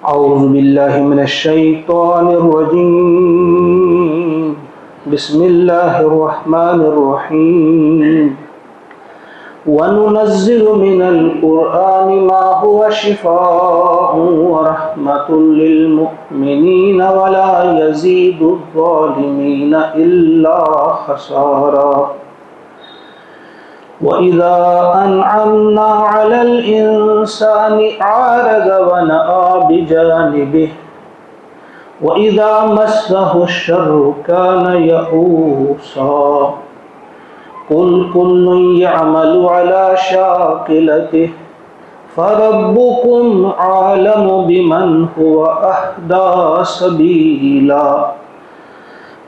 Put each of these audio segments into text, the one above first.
أعوذ بالله من الشيطان الرجيم. بسم الله الرحمن الرحيم. وننزل من القرآن ما هو شفاء ورحمة للمؤمنين ولا يزيد الظالمين إلا خسارا. وإذا أنعمنا على الإنسان أعرض ونأى بجانبه وإذا مسه الشر كان يئوسا. قل كل يعمل على شاكلته فربكم عالم بمن هو أهدى سبيلا.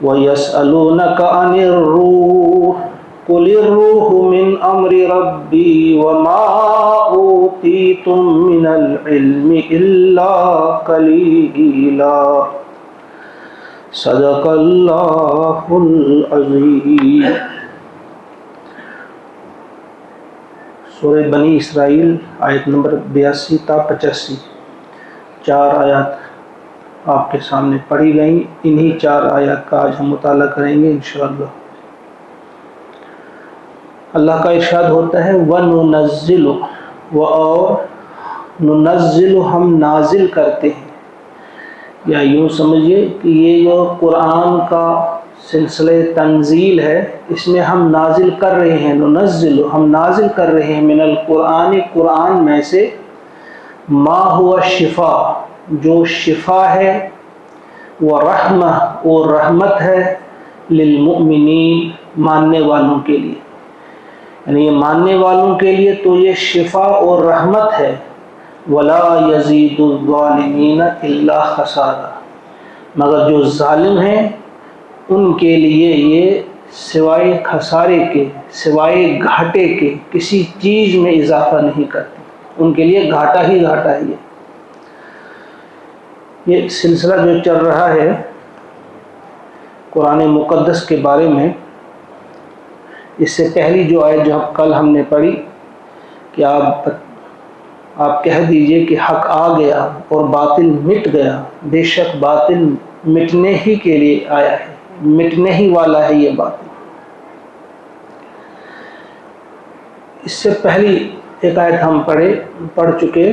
ويسألونك عن الروح قل الروح من أمر ربي وما أوتيتم من العلم إلا قليلا. صدق اللہ العظیم. سورہ بنی اسرائیل آیت نمبر 82 تا 85 4 آیات آپ کے سامنے پڑھی گئیں. انہی 4 آیات کا آج ہم مطالعہ کریں گے انشاءاللہ. اللہ کا ارشاد ہوتا ہے وَنُنَزِّلُ اور ننزل ہم نازل کرتے ہیں، یا یوں سمجھیے کہ یہ جو قرآن کا سلسلہ تنزیل ہے اس میں ہم نازل کر رہے ہیں. ننزل ہم نازل کر رہے ہیں من القرآن قرآن میں سے ما ہوا شفا جو شفا ہے، ورحمہ اور رحمت ہے، للمؤمنین ماننے والوں کے لیے. یعنی یہ ماننے والوں کے لیے تو یہ شفا اور رحمت ہے. ولا یزید الظالمین الا خسارا، مگر جو ظالم ہیں ان کے لیے یہ سوائے خسارے کے، سوائے گھاٹے کے کسی چیز میں اضافہ نہیں کرتے. ان کے لیے گھاٹا ہی گھاٹا ہے. یہ سلسلہ جو چل رہا ہے قرآن مقدس کے بارے میں، اس سے پہلی جو آیت جو کل ہم نے پڑھی کہ آپ کہہ دیجئے کہ حق آ گیا اور باطل مٹ گیا. بے شک باطل مٹنے ہی کے لیے آیا ہے، مٹنے ہی والا ہے یہ باطل. اس سے پہلی ایک آیت ہم پڑھ چکے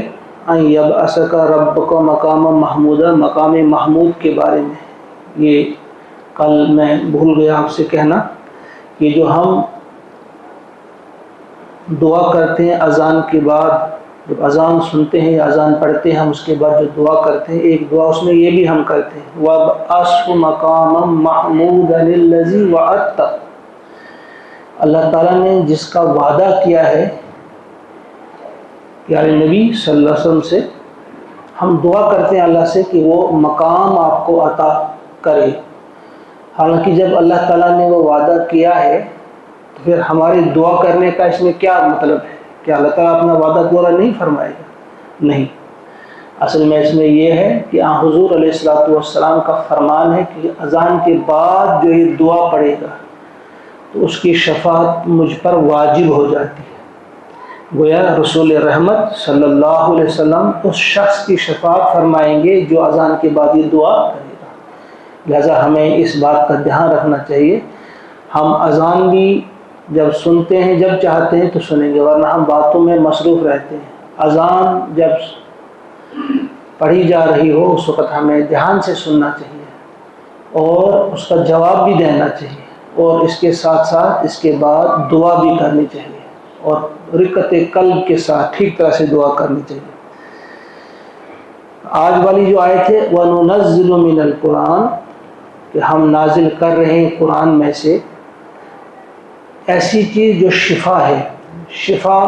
ان یبعثک ربک مقام محمود، مقام محمود کے بارے میں. یہ کل میں بھول گیا آپ سے کہنا کہ جو ہم دعا کرتے ہیں اذان کے بعد، جب اذان سنتے ہیں یا اذان پڑھتے ہیں ہم اس کے بعد جو دعا کرتے ہیں، ایک دعا اس میں یہ بھی ہم کرتے ہیں وَابْعَثْهُ مَقَامًا مَحْمُودًا الَّذِي وَعَدتَّ. اللہ تعالیٰ نے جس کا وعدہ کیا ہے پیارے نبی صلی اللہ علیہ وسلم سے، ہم دعا کرتے ہیں اللہ سے کہ وہ مقام آپ کو عطا کرے. حالانکہ جب اللہ تعالیٰ نے وہ وعدہ کیا ہے تو پھر ہماری دعا کرنے کا اس میں کیا مطلب ہے؟ کہ اللہ تعالیٰ اپنا وعدہ پورا نہیں فرمائے گا؟ نہیں. اصل میں اس میں یہ ہے کہ حضور علیہ السلام کا فرمان ہے کہ اذان کے بعد جو یہ دعا پڑھے گا تو اس کی شفاعت مجھ پر واجب ہو جاتی ہے. گویا رسول رحمت صلی اللہ علیہ وسلم اس شخص کی شفاعت فرمائیں گے جو اذان کے بعد یہ دعا کرے گا. لہذا ہمیں اس بات کا دھیان رکھنا چاہیے. ہم اذان بھی جب سنتے ہیں جب چاہتے ہیں تو سنیں گے، ورنہ ہم باتوں میں مصروف رہتے ہیں. اذان جب پڑھی جا رہی ہو اس وقت ہمیں دھیان سے سننا چاہیے اور اس کا جواب بھی دینا چاہیے، اور اس کے ساتھ ساتھ اس کے بعد دعا بھی کرنی چاہیے اور رقت قلب کے ساتھ ٹھیک طرح سے دعا کرنی چاہیے. آج والی جو آیت ہے وَنُنَزِّلُ مِنَ الْقُرْآنِ، کہ ہم نازل کر رہے ہیں قرآن میں سے ایسی چیز جو شفا ہے. شفا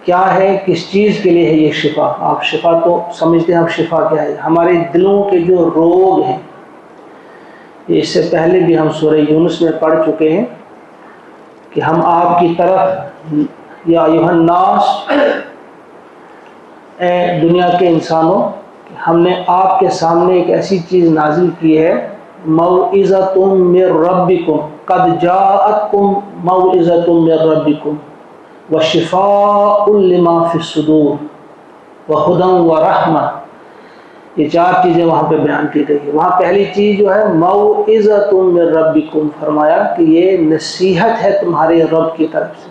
کیا ہے؟ کس چیز کے لیے ہے یہ شفا؟ آپ شفا تو سمجھتے ہیں. آپ شفا کیا ہے؟ ہمارے دلوں کے جو روگ ہیں. اس سے پہلے بھی ہم سورہ یونس میں پڑھ چکے ہیں کہ ہم آپ کی طرف یا ایھا الناس، اے دنیا کے انسانوں، ہم نے آپ کے سامنے ایک ایسی چیز نازل کی ہے موعظۃ من ربکم قد جاءتکم موعظۃ من ربکم وشفاء لما فی الصدور وہدی ورحمہ یہ 4 چیزیں وہاں پہ بیان کی گئی ہے۔ وہاں پہلی چیز جو ہے موعظۃ من ربکم، فرمایا کہ یہ نصیحت ہے تمہارے رب کی طرف سے۔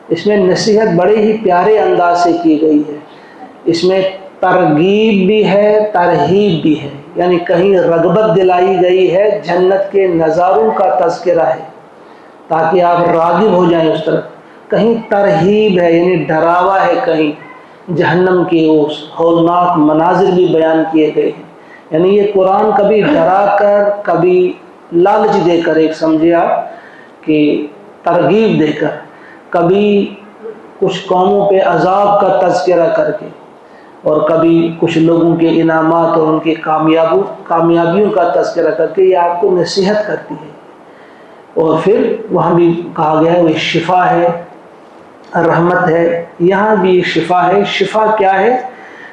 اس میں نصیحت بڑے ہی پیارے انداز سے کی گئی ہے، اس میں ترغیب بھی ہے ترہیب بھی ہے، یعنی کہیں رغبت دلائی گئی ہے، جنت کے نظاروں کا تذکرہ ہے تاکہ آپ راغب ہو جائیں اس طرف، کہیں ترہیب ہے یعنی ڈراوا ہے، کہیں جہنم کے اس ہولناک مناظر بھی بیان کیے گئے ہیں۔ یعنی یہ قرآن کبھی ڈرا کر، کبھی لالچ دے کر، ایک سمجھے آپ کہ ترغیب دے کر، کبھی کچھ قوموں پہ عذاب کا تذکرہ کر کے، اور کبھی کچھ لوگوں کے انعامات اور ان کی کامیابیوں کا تذکرہ کر کے یہ آپ کو نصیحت کرتی ہے۔ اور پھر وہاں بھی کہا گیا ہے وہ شفا ہے، رحمت ہے، یہاں بھی شفا ہے۔ شفا کیا ہے؟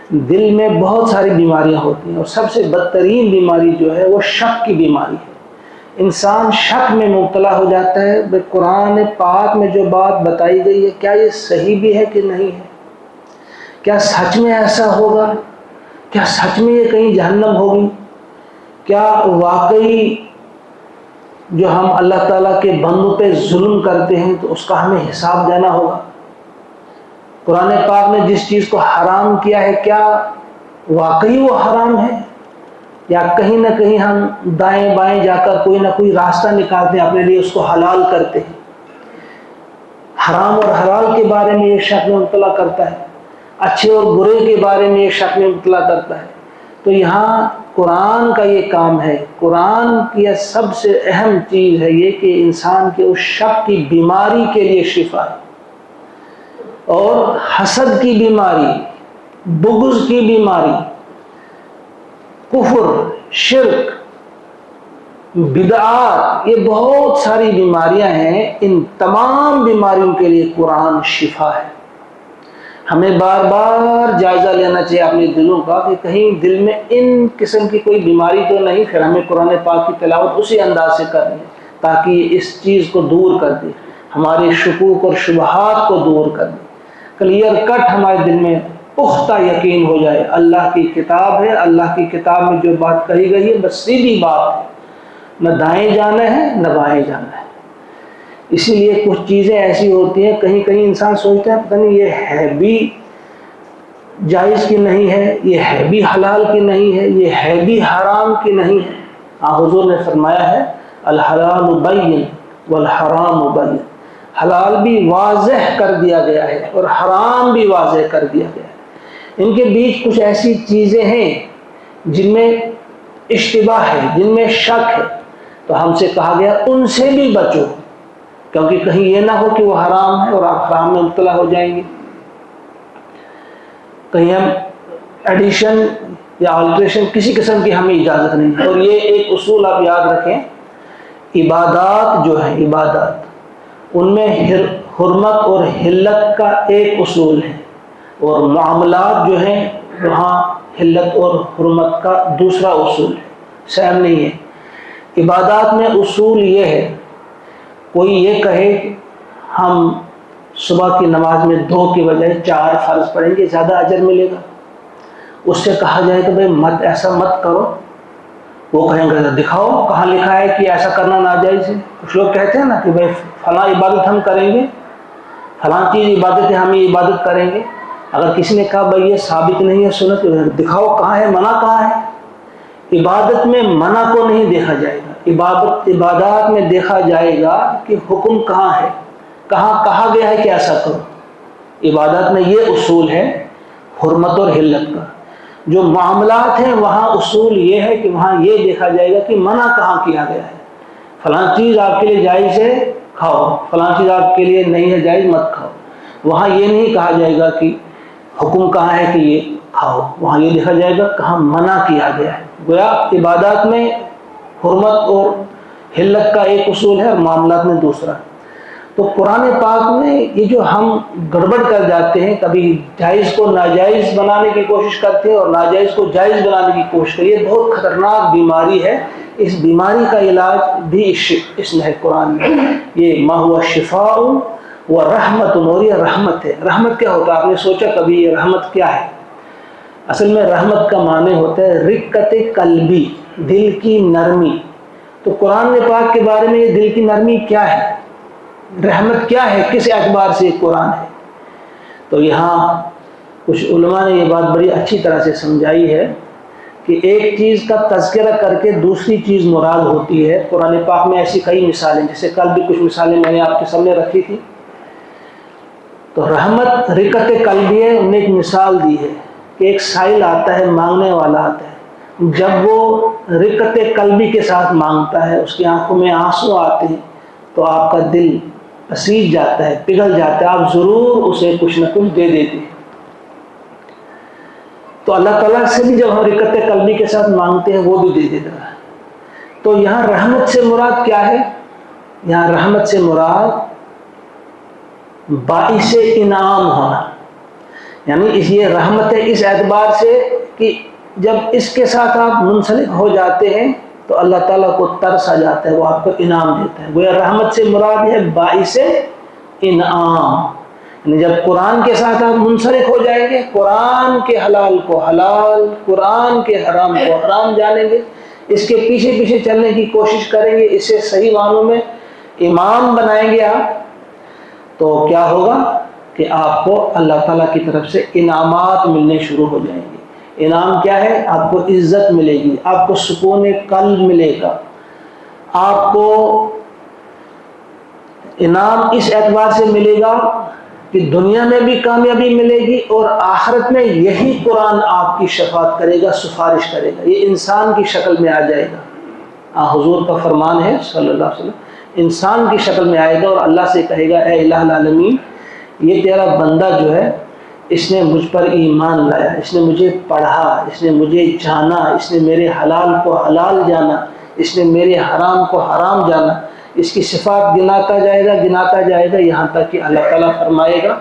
دل میں بہت ساری بیماریاں ہوتی ہیں، اور سب سے بدترین بیماری جو ہے وہ شک کی بیماری ہے۔ انسان شک میں مبتلا ہو جاتا ہے، قرآن پاک میں جو بات بتائی گئی ہے کیا یہ صحیح بھی ہے کہ نہیں ہے، کیا سچ میں ایسا ہوگا، کیا سچ میں یہ کہیں جہنم ہوگی، کیا واقعی جو ہم اللہ تعالیٰ کے بندوں پہ ظلم کرتے ہیں تو اس کا ہمیں حساب دینا ہوگا۔ قرآن پاک نے جس چیز کو حرام کیا ہے کیا واقعی وہ حرام ہے، یا کہیں نہ کہیں ہم دائیں بائیں جا کر کوئی نہ کوئی راستہ نکالتے ہیں اپنے لیے اس کو حلال کرتے ہیں۔ حرام اور حلال کے بارے میں یہ شک میں مبتلا کرتا ہے، اچھے اور برے کے بارے میں یہ شک میں مبتلا کرتا ہے۔ تو یہاں قرآن کا یہ کام ہے، قرآن کی سب سے اہم چیز ہے یہ کہ انسان کے اس شک کی بیماری کے لیے شفا ہے، اور حسد کی بیماری، بغض کی بیماری، کفر، شرک، بدعات، یہ بہت ساری بیماریاں ہیں، ان تمام بیماریوں کے لیے قرآن شفا ہے۔ ہمیں بار بار جائزہ لینا چاہیے اپنے دلوں کا کہ کہیں دل میں ان قسم کی کوئی بیماری تو نہیں، پھر ہمیں قرآن پاک کی تلاوت اسی انداز سے کرنی ہے تاکہ اس چیز کو دور کر دے، ہمارے شکوک اور شبہات کو دور کر دے، کلیئر کٹ ہمارے دل میں پختہ یقین ہو جائے اللہ کی کتاب ہے، اللہ کی کتاب میں جو بات کہی گئی ہے بس سیدھی بات ہے، نہ دائیں جانا ہے نہ بائیں جانا ہے۔ اسی لیے کچھ چیزیں ایسی ہوتی ہیں کہیں کہیں انسان سوچتا ہے پتہ نہیں یہ ہے بھی جائز کی نہیں ہے، یہ ہے بھی حلال کی نہیں ہے، یہ ہے بھی حرام کی نہیں ہے۔ حضور نے فرمایا ہے الحلال بین والحرام بین، حلال بھی واضح کر دیا گیا ہے اور حرام بھی واضح کر دیا گیا ہے۔ ان کے بیچ کچھ ایسی چیزیں ہیں جن میں اشتباہ ہے، جن میں شک ہے، تو ہم سے کہا گیا ان سے بھی بچو، کیونکہ کہیں یہ نہ ہو کہ وہ حرام ہے اور آپ حرام میں مبتلا ہو جائیں گے، کہیں ہم ایڈیشن یا آلٹریشن کسی قسم کی ہمیں اجازت نہیں ہے۔ اور یہ ایک اصول آپ یاد رکھیں، عبادات جو ہیں عبادات، ان میں حرمت اور حلت کا ایک اصول ہے، اور معاملات جو ہیں وہاں حلت اور حرمت کا دوسرا اصول ہے، سیم نہیں ہے۔ عبادات میں اصول یہ ہے، کوئی یہ کہے کہ ہم صبح کی نماز میں 2 کی بجائے 4 فرض پڑھیں گے زیادہ اجر ملے گا، اس سے کہا جائے کہ بھئی مت ایسا مت کرو، وہ کہیں گے دکھاؤ کہاں لکھا ہے کہ ایسا کرنا ناجائز ہے۔ کچھ لوگ کہتے ہیں نا کہ بھئی فلاں عبادت ہم کریں گے، فلاں چیز عبادت ہے ہم یہ عبادت کریں گے، اگر کسی نے کہا بھئی یہ ثابت نہیں ہے سنت، دکھاؤ کہاں ہے، منع کہاں ہے۔ عبادت میں منع کو نہیں دیکھا جائے گا، عبادات میں دیکھا جائے گا کہ حکم کہاں ہے، کہاں کہا گیا ہے کہ ایسا کرو۔ عبادت میں یہ اصول ہے حرمت اور حلت کا۔ جو معاملات ہیں وہاں اصول یہ ہے کہ وہاں یہ دیکھا جائے گا کہ منع کہاں کیا گیا ہے، فلاں چیز آپ کے لیے جائز ہے کھاؤ، فلاں چیز آپ کے لیے نہیں ہے جائز مت کھاؤ۔ وہاں یہ نہیں کہا جائے گا کہ حکم کہاں ہے کہ یہ کھاؤ، وہاں یہ دیکھا جائے گا کہاں منع کیا گیا ہے۔ گویا عبادات میں حرمت اور حلت کا ایک اصول ہے اور معاملات میں دوسرا۔ تو قرآن پاک میں یہ جو ہم گڑبڑ کر جاتے ہیں، کبھی جائز کو ناجائز بنانے کی کوشش کرتے ہیں اور ناجائز کو جائز بنانے کی کوشش کرتے ہیں، یہ بہت خطرناک بیماری ہے۔ اس بیماری کا علاج بھی اس میں ہے قرآن میں، یہ ما ہوا شفاء و رحمت، اور یہ رحمت ہے۔ رحمت کیا ہوتا ہے؟ آپ نے سوچا کبھی یہ رحمت کیا ہے؟ اصل میں رحمت کا معنی ہوتا ہے رقت قلبی، دل کی نرمی۔ تو قرآن پاک کے بارے میں یہ دل کی نرمی کیا ہے، رحمت کیا ہے، کس اعتبار سے قرآن ہے؟ تو یہاں کچھ علماء نے یہ بات بڑی اچھی طرح سے سمجھائی ہے کہ ایک چیز کا تذکرہ کر کے دوسری چیز مراد ہوتی ہے۔ قرآن پاک میں ایسی کئی مثالیں، جیسے کل بھی کچھ مثالیں میں نے آپ کے سامنے رکھی تھی۔ تو رحمت رقت قلبی ہے، انہیں ایک مثال دی ہے کہ ایک سائل آتا ہے، مانگنے والا آتا ہے، جب وہ رقت قلبی کے ساتھ مانگتا ہے، اس کی آنکھوں میں آنسو آتے ہیں، تو آپ کا دل پسیج جاتا ہے، پگھل جاتا ہے، آپ ضرور اسے کچھ نہ کچھ دے دیتے ہیں۔ تو اللہ تعالیٰ سے بھی جب ہم رقت قلبی کے ساتھ مانگتے ہیں، وہ بھی دے دیتا ہے۔ تو یہاں رحمت سے مراد کیا ہے؟ یہاں رحمت سے مراد باعث انعام ہونا، یعنی یہ رحمت ہے اس اعتبار سے کہ جب اس کے ساتھ آپ منسلک ہو جاتے ہیں تو اللہ تعالیٰ کو ترس آ جاتا ہے، وہ آپ کو انعام دیتا ہے۔ گویا رحمت سے مراد ہے باعث انعام، یعنی جب قرآن کے ساتھ آپ منسلک ہو جائیں گے، قرآن کے حلال کو حلال، قرآن کے حرام کو حرام جانیں گے، اس کے پیچھے پیچھے چلنے کی کوشش کریں گے، اسے صحیح معنوں میں امام بنائیں گے آپ، تو کیا ہوگا کہ آپ کو اللہ تعالیٰ کی طرف سے انعامات ملنے شروع ہو جائیں گے۔ انعام کیا ہے؟ آپ کو عزت ملے گی، آپ کو سکون قلب ملے گا، آپ کو انعام اس اعتبار سے ملے گا کہ دنیا میں بھی کامیابی ملے گی اور آخرت میں یہی قرآن آپ کی شفاعت کرے گا، سفارش کرے گا، یہ انسان کی شکل میں آ جائے گا۔ حضور کا فرمان ہے صلی اللہ علیہ وسلم، انسان کی شکل میں آئے گا اور اللہ سے کہے گا اے الہ العالمین، یہ تیرا بندہ جو ہے اس نے مجھ پر ایمان لایا، اس نے مجھے پڑھا، اس نے مجھے جانا، اس نے میرے حلال کو حلال جانا، اس نے میرے حرام کو حرام جانا۔ اس کی صفات گناتا جائے گا یہاں تک کہ اللہ تعالیٰ فرمائے گا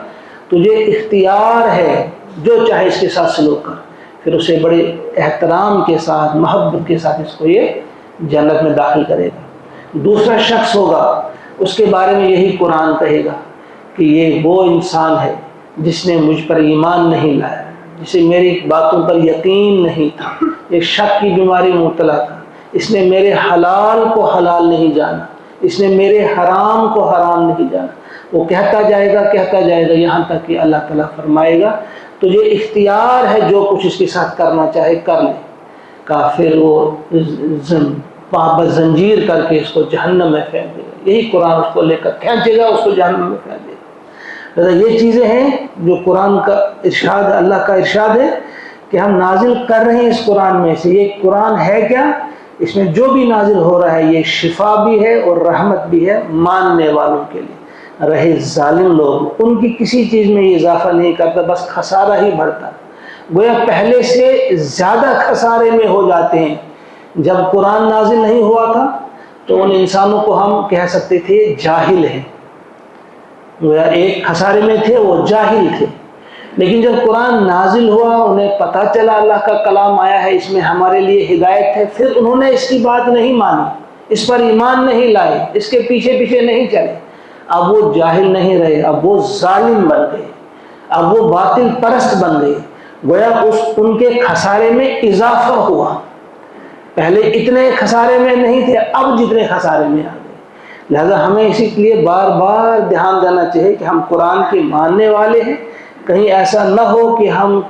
تجھے اختیار ہے، جو چاہے اس کے ساتھ سلوک کر۔ پھر اسے بڑے احترام کے ساتھ، محبت کے ساتھ اس کو یہ جنت میں داخل کرے گا۔ دوسرا شخص ہوگا، اس کے بارے میں یہی قرآن کہے گا کہ یہ وہ انسان ہے جس نے مجھ پر ایمان نہیں لایا، جسے میری باتوں پر یقین نہیں تھا، ایک شک کی بیماری میں مبتلا تھا، اس نے میرے حلال کو حلال نہیں جانا، اس نے میرے حرام کو حرام نہیں جانا۔ وہ کہتا جائے گا یہاں تک کہ اللہ تعالیٰ فرمائے گا تجھے اختیار ہے، جو کچھ اس کے ساتھ کرنا چاہے کر لے۔ کافر وہ زنجیر کر کے اس کو جہنم میں پھینک دے گا، یہی قرآن اس کو لے کر کھینچے گا، اس کو جہنم میں پھینک دے گا۔ یہ چیزیں ہیں جو قرآن کا ارشاد ہے، اللہ کا ارشاد ہے کہ ہم نازل کر رہے ہیں اس قرآن میں سے۔ یہ قرآن ہے کیا؟ اس میں جو بھی نازل ہو رہا ہے یہ شفا بھی ہے اور رحمت بھی ہے ماننے والوں کے لیے۔ رہے ظالم لوگ، ان کی کسی چیز میں یہ اضافہ نہیں کرتا، بس خسارہ ہی بڑھتا، گویا پہلے سے زیادہ خسارے میں ہو جاتے ہیں۔ جب قرآن نازل نہیں ہوا تھا تو ان انسانوں کو ہم کہہ سکتے تھے جاہل ہیں، گویا ایک خسارے میں تھے، وہ جاہل تھے۔ لیکن جب قرآن نازل ہوا، انہیں پتہ چلا اللہ کا کلام آیا ہے، اس میں ہمارے لیے ہدایت ہے، پھر انہوں نے اس کی بات نہیں مانی، اس پر ایمان نہیں لائے، اس کے پیچھے پیچھے نہیں چلے۔ اب وہ جاہل نہیں رہے، اب وہ ظالم بن گئے، اب وہ باطل پرست بن گئے، گویا ان کے خسارے میں اضافہ ہوا۔ پہلے اتنے خسارے میں نہیں تھے، اب جتنے خسارے میں آ گئے۔ لہذا ہمیں اسی لیے بار بار دھیان دینا چاہیے کہ ہم قرآن کے ماننے والے ہیں، کہیں ایسا نہ ہو کہ ہم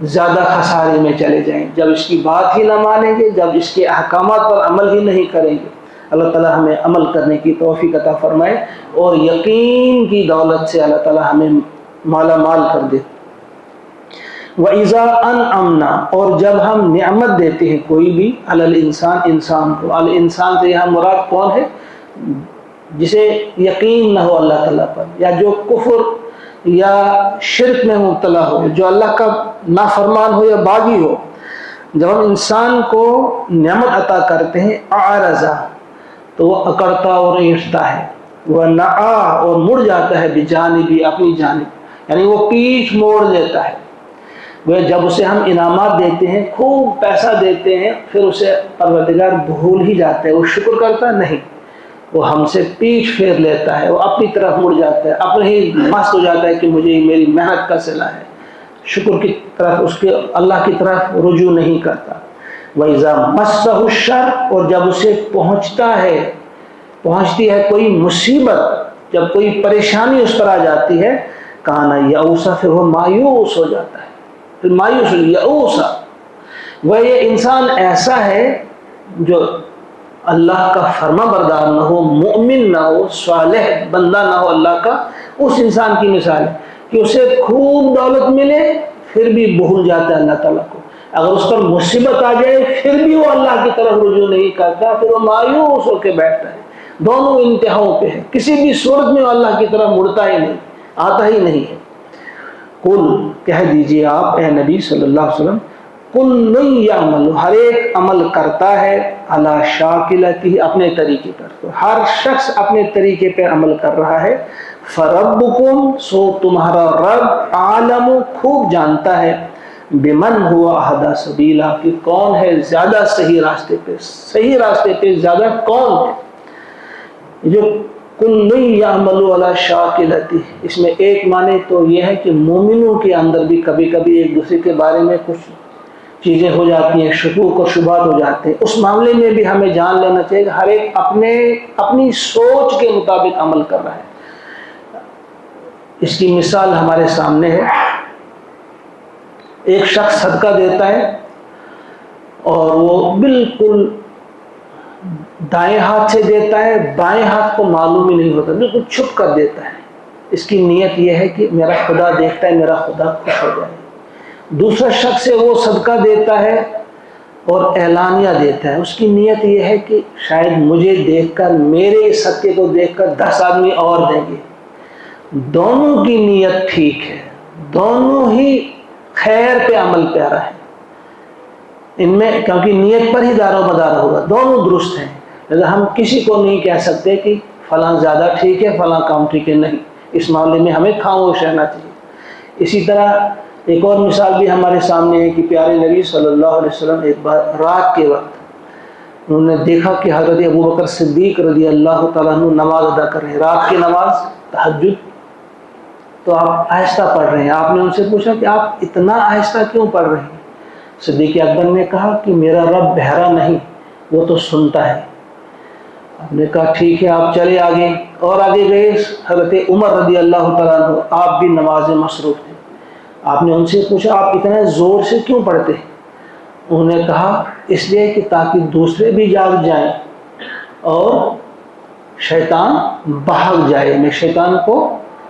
زیادہ خسارے میں چلے جائیں جب اس کی بات ہی نہ مانیں گے، جب اس کے احکامات پر عمل ہی نہیں کریں گے۔ اللہ تعالیٰ ہمیں عمل کرنے کی توفیق عطا فرمائے اور یقین کی دولت سے اللہ تعالیٰ ہمیں مالا مال کر دے۔ وَإِذَا أَنْعَمْنَا، اور جب ہم نعمت دیتے ہیں کوئی بھی، علی الانسان، انسان کو، الانسان سے یہاں مراد کون ہے؟ جسے یقین نہ ہو اللہ تعالیٰ پر، یا جو کفر یا شرک میں مبتلا ہو، جو اللہ کا نافرمان ہو یا باغی ہو۔ جب ہم انسان کو نعمت عطا کرتے ہیں، اعرضا، تو وہ اکڑتا اور ایٹھتا ہے، وہ نعا، اور مڑ جاتا ہے، بجانبی، اپنی جانب، یعنی وہ پیٹھ موڑ لیتا ہے۔ وہ جب اسے ہم انعامات دیتے ہیں، خوب پیسہ دیتے ہیں، پھر اسے پروردگار بھول ہی جاتا ہے، وہ شکر کرتا نہیں، وہ ہم سے پیٹھ پھیر لیتا ہے، وہ اپنی طرف مڑ جاتا ہے، اپنے ہی مست ہو جاتا ہے کہ مجھے میری محنت کا صلہ ہے، شکر کی طرف اس کے اللہ کی طرف رجوع نہیں کرتا. وَإِذَا مَسَّهُ الشَّرُّ اور جب اسے پہنچتی ہے کوئی مصیبت، جب کوئی پریشانی اس پر آ جاتی ہے، کَانَ یَئُوسَ پھر وہ مایوس ہو جاتا ہے. پھر مایوس یئوس، وہ یہ انسان ایسا ہے جو اللہ کا فرما بردار نہ ہو، مومن نہ ہو، صالح بندہ نہ ہو اللہ کا. اس انسان کی مثال ہے کہ اسے خوب دولت ملے پھر بھی بھول جاتا ہے اللہ تعالیٰ کو. اگر اس پر مصیبت آ جائے پھر بھی وہ اللہ کی طرف رجوع نہیں کرتا، پھر وہ مایوس ہو کے بیٹھتا ہے. دونوں انتہاؤں پہ ہے، کسی بھی صورت میں وہ اللہ کی طرف مڑتا ہی نہیں، آتا ہی نہیں ہے. قل کہہ دیجئے آپ اے نبی صلی اللہ علیہ وسلم، کل یعمل ہر ایک عمل کرتا ہے علی شاکلتہ اپنے طریقے پر. تو ہر شخص اپنے طریقے پہ عمل کر رہا ہے. فربکم سو تمہارا رب عالم خوب جانتا ہے بمن ہوا اہدی سبیلا کہ کون ہے زیادہ صحیح راستے پہ زیادہ کون ہے. جو کل یعمل علی شاکلتہ، اس میں ایک معنی تو یہ ہے کہ مومنوں کے اندر بھی کبھی کبھی ایک دوسرے کے بارے میں کچھ چیزیں ہو جاتی ہیں، شکوک اور شبہات ہو جاتے ہیں. اس معاملے میں بھی ہمیں جان لینا چاہیے کہ ہر ایک اپنی سوچ کے مطابق عمل کر رہا ہے. اس کی مثال ہمارے سامنے ہے. ایک شخص صدقہ دیتا ہے اور وہ بالکل دائیں ہاتھ سے دیتا ہے، بائیں ہاتھ کو معلوم ہی نہیں ہوتا، بالکل چھپ کر دیتا ہے. اس کی نیت یہ ہے کہ میرا خدا دیکھتا ہے، میرا خدا خوش ہو جائے. دوسرا شخص سے وہ صدقہ دیتا ہے اور اعلانیہ دیتا ہے. اس کی نیت یہ ہے کہ شاید مجھے دیکھ کر، میرے صدقے کو دیکھ کر 10 آدمی اور دیں گے. دونوں کی نیت ٹھیک ہے، دونوں ہی خیر پہ عمل پیارا ہے. ان میں کیونکہ نیت پر ہی دار و مدار ہوگا، دونوں درست ہیں. لہذا ہم کسی کو نہیں کہہ سکتے کہ فلاں زیادہ ٹھیک ہے فلاں کم ٹھیک ہے، نہیں. اس معاملے میں ہمیں خاموش رہنا چاہیے. اسی طرح ایک اور مثال بھی ہمارے سامنے ہے کہ پیارے نبی صلی اللہ علیہ وسلم ایک بار رات کے وقت انہوں نے دیکھا کہ حضرت ابوبکر صدیق رضی اللہ تعالیٰ عنہ نماز ادا کر رہے ہیں، رات کی نماز تہجد. تو آپ آہستہ پڑھ رہے ہیں. آپ نے ان سے پوچھا کہ آپ اتنا آہستہ کیوں پڑھ رہے ہیں؟ صدیق اکبر نے کہا کہ میرا رب بہرا نہیں، وہ تو سنتا ہے. آپ نے کہا ٹھیک ہے آپ چلے آگے. اور آگے گئے. حضرت عمر رضی اللہ تعالیٰ عنہ آپ بھی نماز مصروف تھے. آپ نے ان سے پوچھا آپ اتنے زور سے کیوں پڑھتے ہیں؟ انہوں نے کہا اس لیے کہ تاکہ دوسرے بھی جاگ جائیں اور شیطان بھاگ جائے. میں شیطان کو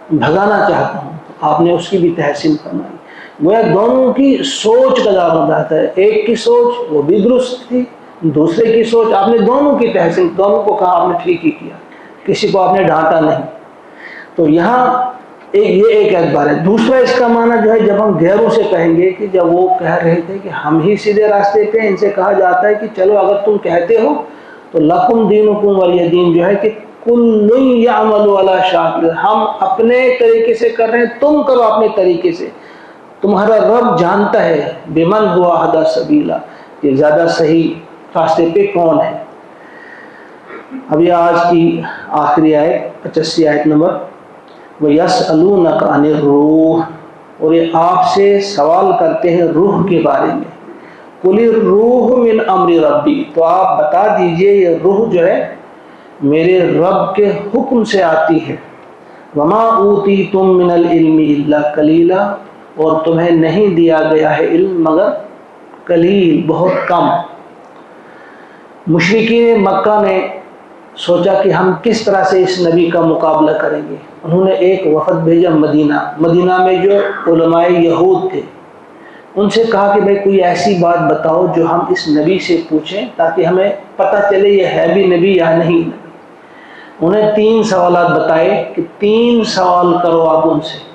بھگانا چاہتا ہوں. آپ نے اس کی بھی تحسین فرمائی. وہ دونوں کی سوچ کا دار مدار ہے. ایک کی سوچ وہ بھی درست تھی، دوسرے کی سوچ آپ نے دونوں کی تحسین، دونوں کو کہا آپ نے ٹھیک ہی کیا، کسی کو آپ نے ڈانٹا نہیں. تو یہاں یہ ایک اعتبار ہے. دوسرا اس کا معنی جو ہے جب ہم غیروں سے کہیں گے کہ جب وہ کہہ رہے تھے کہ ہم ہی سیدھے راستے پہ، ان سے کہا جاتا ہے کہ چلو اگر تم کہتے ہو تو لکم دینکم ولی دین، جو ہے کہ کل یعمل علی شاکلہ، ہم اپنے طریقے سے کر رہے ہیں، تم کرو اپنے طریقے سے. تمہارا رب جانتا ہے بمن ہوا اہدی سبیلا کہ زیادہ صحیح راستے پہ کون ہے. اب یہ آج کی آخری آیت 85 آیت نمبر وَيَسْأَلُونَكَ عَنِ الرُّوحِ، اور یہ آپ سے سوال کرتے ہیں روح کے بارے میں. قُلِ الرُّوحُ مِنْ أَمْرِ رَبِّي، تو آپ بتا دیجئے یہ روح جو ہے میرے رب کے حکم سے آتی ہے. وَمَا أُوتِيتُم مِّنَ الْعِلْمِ إِلَّا قَلِيلًا، اور تمہیں نہیں دیا گیا ہے علم مگر قلیل، بہت کم. مشرکین مکہ نے سوچا کہ ہم کس طرح سے اس نبی کا مقابلہ کریں گے. انہوں نے ایک وفد بھیجا مدینہ میں جو علماء یہود تھے. ان سے کہا کہ بھئی کوئی ایسی بات بتاؤ جو ہم اس نبی سے پوچھیں تاکہ ہمیں پتہ چلے یہ ہے بھی نبی یا نہیں نبی. انہیں 3 سوالات بتائے کہ 3 سوال کرو آپ ان سے.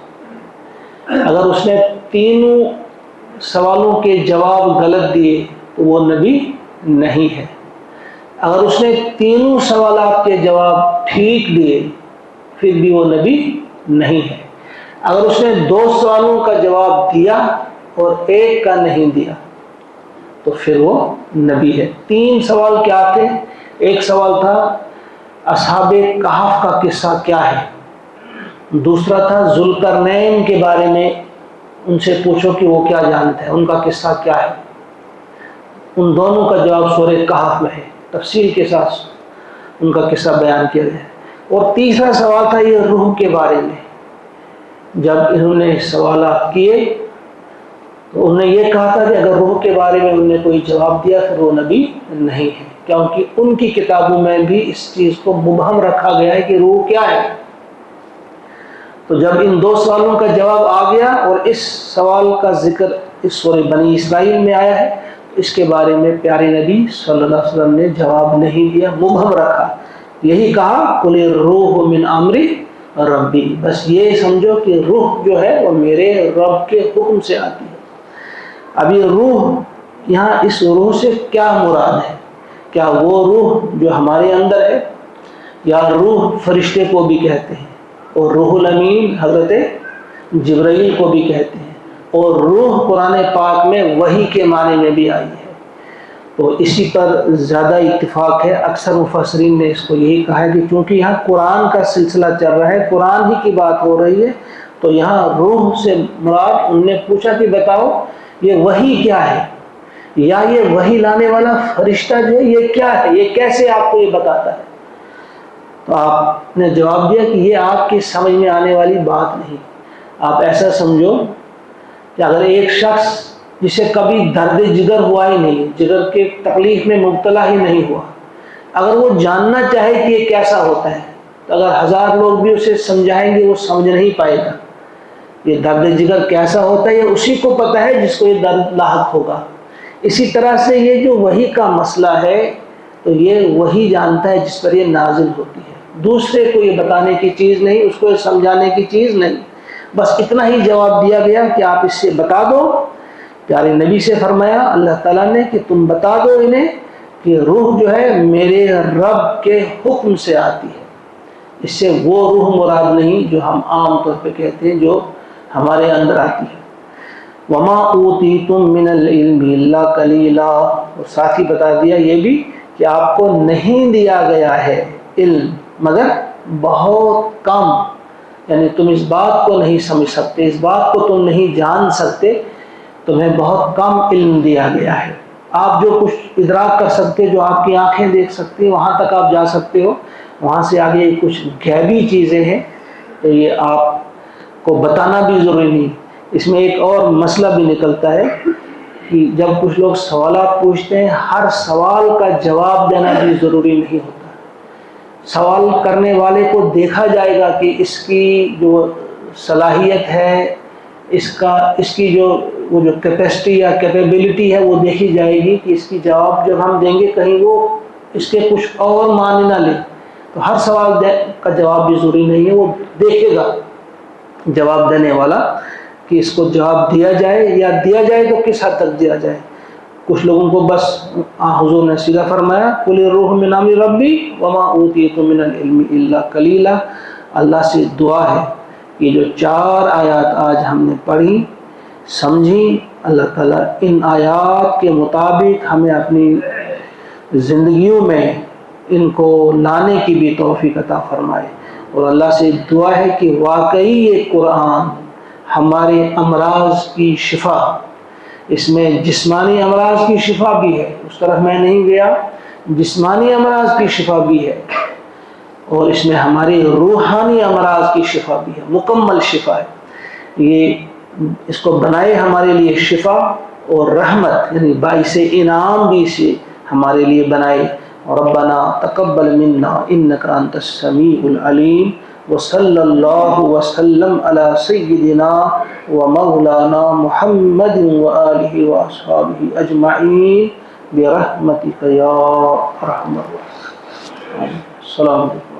اگر اس نے تینوں سوالوں کے جواب غلط دیے تو وہ نبی نہیں ہے. اگر اس نے تینوں سوالات کے جواب ٹھیک دیے پھر بھی وہ نبی نہیں ہے. اگر اس نے 2 سوالوں کا جواب دیا اور 1 کا نہیں دیا تو پھر وہ نبی ہے. 3 سوال کیا تھے؟ ایک سوال تھا اصحاب کہف کا قصہ کیا ہے. دوسرا تھا ذوالقرنین کے بارے میں ان سے پوچھو کہ وہ کیا جانتے ہیں، ان کا قصہ کیا ہے۔ ان دونوں کا جواب سورہ کہف میں ہے، تفصیل کے ساتھ ان کا قصہ بیان کیا گیا ہے۔ اور تیسرا سوال تھا یہ روح کے بارے میں۔ جب انہوں نے سوالات کیے تو انہوں نے یہ کہا تھا کہ اگر روح کے بارے میں انہوں نے کوئی جواب دیا پھر وہ نبی نہیں ہے، کیونکہ ان کی کتابوں میں بھی اس چیز کو مبہم رکھا گیا ہے کہ روح کیا ہے۔ تو جب ان دو سوالوں کا جواب آ گیا اور اس سوال کا ذکر اس سورہ بنی اسرائیل میں آیا ہے، اس کے بارے میں پیارے نبی صلی اللہ علیہ وسلم نے جواب نہیں دیا، مبہم رکھا۔ یہی کہا قل الروح من امر ربی، بس یہ سمجھو کہ روح جو ہے وہ میرے رب کے حکم سے آتی ہے۔ اب یہ روح، یہاں اس روح سے کیا مراد ہے؟ کیا وہ روح جو ہمارے اندر ہے، یا روح فرشتے کو بھی کہتے ہیں، اور روح الامین حضرت جبرائیل کو بھی کہتے ہیں، اور روح قرآن پاک میں وحی کے معنی میں بھی آئی ہے۔ تو اسی پر زیادہ اتفاق ہے، اکثر مفسرین نے اس کو یہی کہا ہے کہ کیونکہ یہاں قرآن کا سلسلہ چل رہا ہے، قرآن ہی کی بات ہو رہی ہے، تو یہاں روح سے مراد، انہوں نے پوچھا کہ بتاؤ یہ وحی کیا ہے، یا یہ وحی لانے والا فرشتہ جو ہے یہ کیا ہے، یہ کیسے آپ کو یہ بتاتا ہے؟ تو آپ نے جواب دیا کہ یہ آپ کی سمجھ میں آنے والی بات نہیں۔ آپ ایسا سمجھو کہ اگر ایک شخص جسے کبھی درد جگر ہوا ہی نہیں، جگر کے تکلیف میں مبتلا ہی نہیں ہوا، اگر وہ جاننا چاہے کہ یہ کیسا ہوتا ہے، تو اگر 1000 لوگ بھی اسے سمجھائیں گے وہ سمجھ نہیں پائے گا۔ یہ درد جگر کیسا ہوتا ہے یہ اسی کو پتہ ہے جس کو یہ درد لاحق ہوگا۔ اسی طرح سے یہ جو وحی کا مسئلہ ہے تو یہ وہی جانتا ہے جس پر یہ نازل ہوتی ہے، دوسرے کو یہ بتانے کی چیز نہیں، اس کو یہ سمجھانے کی چیز نہیں۔ بس اتنا ہی جواب دیا گیا کہ آپ اس سے بتا دو۔ پیارے نبی سے فرمایا اللہ تعالیٰ نے کہ تم بتا دو انہیں کہ روح جو ہے میرے رب کے حکم سے آتی ہے۔ اس سے وہ روح مراد نہیں جو ہم عام طور پہ کہتے ہیں جو ہمارے اندر آتی ہے۔ وما اوتیتم من العلم الا قلیلا، اور ساتھ ہی بتا دیا یہ بھی کہ آپ کو نہیں دیا گیا ہے علم مگر بہت کم، یعنی تم اس بات کو نہیں سمجھ سکتے، اس بات کو تم نہیں جان سکتے، تمہیں بہت کم علم دیا گیا ہے۔ آپ جو کچھ ادراک کر سکتے، جو آپ کی آنکھیں دیکھ سکتی ہیں وہاں تک آپ جا سکتے ہو، وہاں سے آگے کچھ غیبی چیزیں ہیں تو یہ آپ کو بتانا بھی ضروری نہیں۔ اس میں ایک اور مسئلہ بھی نکلتا ہے کہ جب کچھ لوگ سوالات پوچھتے ہیں، ہر سوال کا جواب دینا بھی ضروری نہیں ہوتا۔ سوال کرنے والے کو دیکھا جائے گا کہ اس کی جو صلاحیت ہے، اس کی جو کیپیسٹی یا کیپیبلٹی ہے وہ دیکھی جائے گی کہ اس کی جواب جب ہم دیں گے کہیں وہ اس کے کچھ اور معنی نہ لے۔ تو ہر سوال کا جواب بھی ضروری نہیں ہے، وہ دیکھے گا جواب دینے والا کہ اس کو جواب دیا جائے، یا دیا جائے تو کس حد تک دیا جائے۔ کچھ لوگوں کو بس حضور نے سیدھا فرمایا قل الروح من امر ربی وما اوتیتم من العلم الا قلیلا۔ اللہ سے دعا ہے کہ جو 4 آیات آج ہم نے پڑھی سمجھی، اللہ تعالیٰ ان آیات کے مطابق ہمیں اپنی زندگیوں میں ان کو لانے کی بھی توفیق عطا فرمائے، اور اللہ سے دعا ہے کہ واقعی یہ قرآن ہمارے امراض کی شفا، اس میں جسمانی امراض کی شفا بھی ہے، اس طرف میں نہیں گیا، جسمانی امراض کی شفا بھی ہے، اور اس میں ہماری روحانی امراض کی شفا بھی ہے، مکمل شفا ہے۔ یہ اس کو بنائے ہمارے لیے شفا اور رحمت، یعنی باعث انعام بھی اسے ہمارے لیے بنائے۔ ربنا تقبل منا انک انت السمیع العلیم، وصلی اللہ وسلم علی سیدنا و مولانا محمد وآلہ واصحابہ اجمعین برحمتک یا ارحم الراحمین۔ السلام علیکم۔